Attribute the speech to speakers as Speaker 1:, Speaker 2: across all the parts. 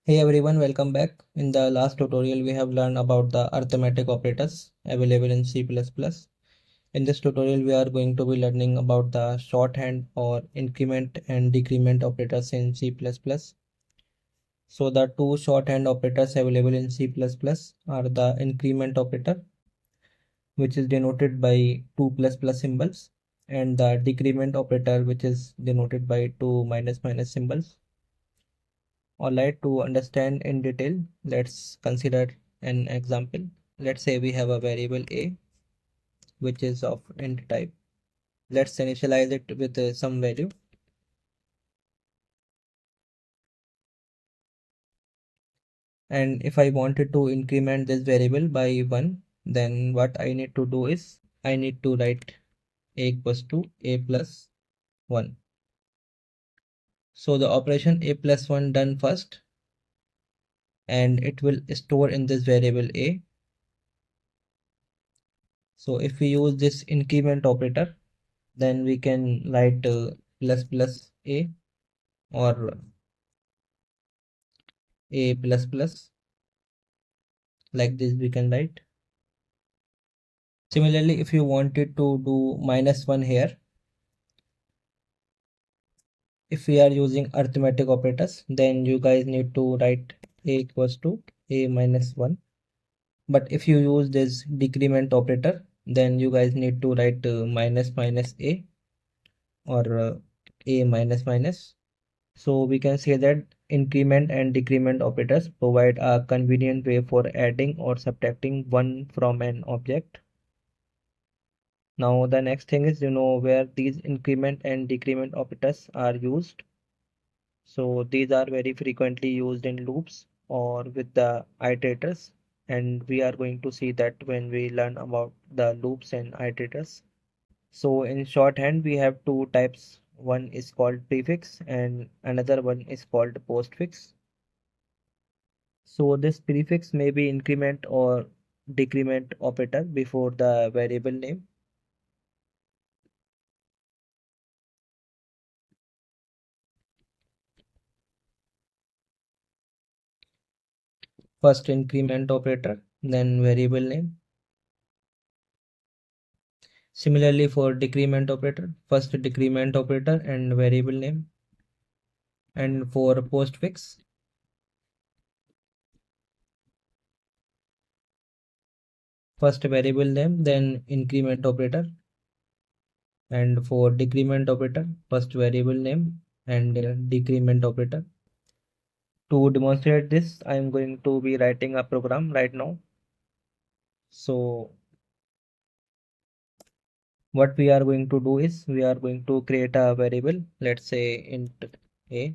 Speaker 1: Hey everyone, welcome back. In the last tutorial, we have learned about the arithmetic operators available in C++. In this tutorial, we are going to be learning about the shorthand or increment and decrement operators in C++. So the two shorthand operators available in C++ are the increment operator, which is denoted by two plus plus symbols, and the decrement operator, which is denoted by two minus minus symbols. Alright, to understand in detail, let's consider an example. Let's say we have a variable a, which is of int type. Let's initialize it with some value. And if I wanted to increment this variable by 1, then what I need to do is I need to write a equals to a plus 1. So the operation a plus 1 done first, and it will store in this variable a. So if we use this increment operator, then we can write plus plus a or a plus plus, like this we can write. Similarly, if you wanted to do minus 1 here, if we are using arithmetic operators, then you guys need to write a equals to a minus 1. But if you use this decrement operator, then you guys need to write minus minus a or a minus minus. So we can say that increment and decrement operators provide a convenient way for adding or subtracting one from an object. Now the next thing is, where these increment and decrement operators are used. So these are very frequently used in loops or with the iterators, and we are going to see that when we learn about the loops and iterators. So in shorthand, we have two types. One is called prefix and another one is called postfix. So this prefix may be increment or decrement operator before the variable name. First increment operator, then variable name. Similarly for decrement operator, first decrement operator and variable name. And for postfix, first variable name, then increment operator. And for decrement operator, first variable name and decrement operator. To demonstrate this, I am going to be writing a program right now. So what we are going to do is we are going to create a variable, let's say int a.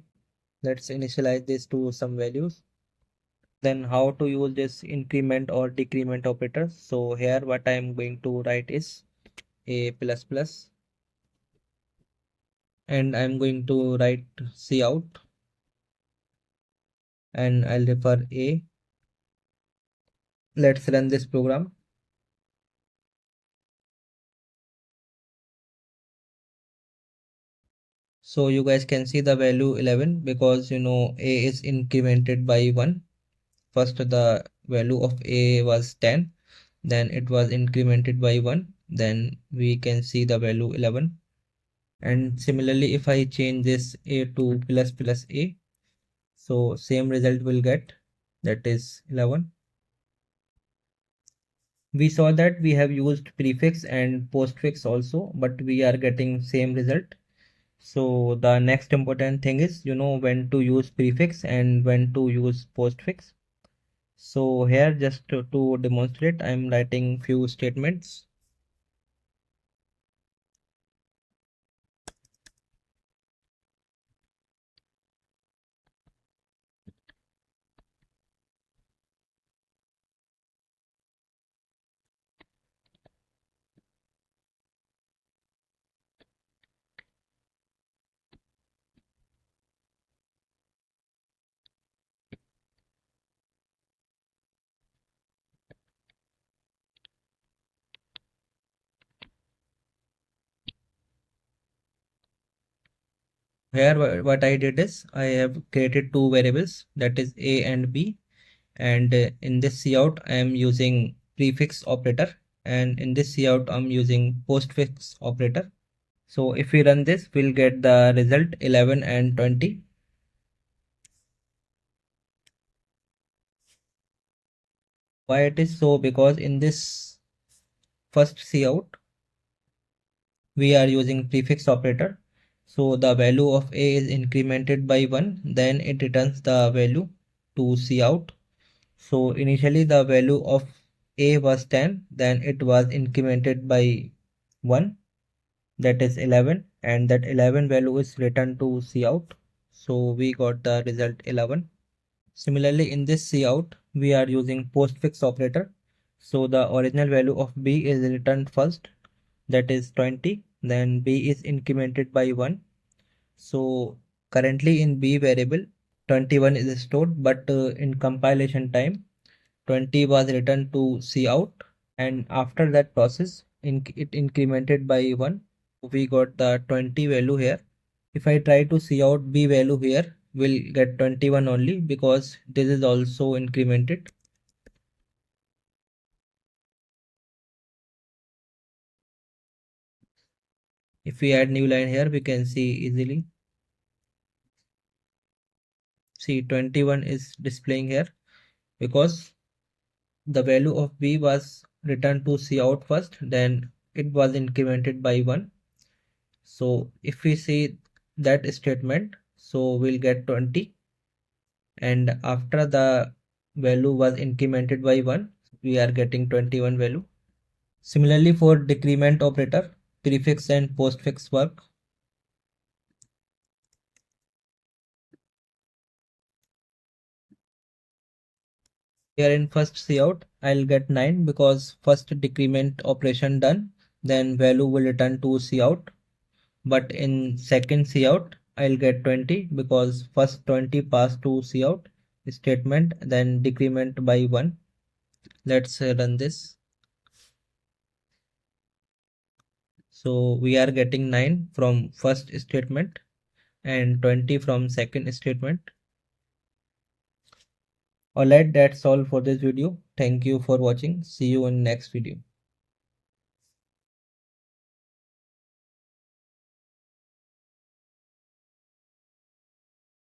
Speaker 1: Let's initialize this to some values. Then how to use this increment or decrement operator. So here what I am going to write is a plus plus, and I'm going to write cout, and I'll refer a. Let's run this program. So you guys can see the value 11 because a is incremented by 1. First the value of a was 10, then it was incremented by 1, then we can see the value 11. And similarly, if I change this a to plus plus a, so same result will get, that is 11. We saw that we have used prefix and postfix also, but we are getting same result. So the next important thing is, when to use prefix and when to use postfix. So here just to demonstrate, I'm writing few statements. Here what I did is I have created two variables, that is a and b, and in this cout I am using prefix operator, and in this cout I'm using postfix operator. So if we run this, we'll get the result 11 and 20. Why it is so? Because in this first cout we are using prefix operator. So the value of a is incremented by 1, then it returns the value to cout. So initially the value of a was 10, then it was incremented by 1, that is 11, and that 11 value is returned to cout. So we got the result 11. Similarly, in this cout, we are using postfix operator. So the original value of b is returned first, that is 20, then b is incremented by 1. So currently in b variable 21 is stored, but in compilation time 20 was returned to cout, and after that process it incremented by 1. We got the 20 value here. If I try to see out b value here, we'll get 21 only because this is also incremented. If we add new line here, we can see easily. See, 21 is displaying here because the value of b was returned to cout first, then it was incremented by 1. So if we see that statement, so we'll get 20, and after the value was incremented by 1, we are getting 21 value. Similarly, for decrement operator, prefix and postfix work. Here in first cout, I'll get 9 because first decrement operation done, then value will return to cout. But in second cout, I'll get 20 because first 20 passed to cout statement, then decrement by 1. Let's run this. So we are getting 9 from first statement and 20 from second statement. Alright, that's all for this video. Thank you for watching. See you in next video.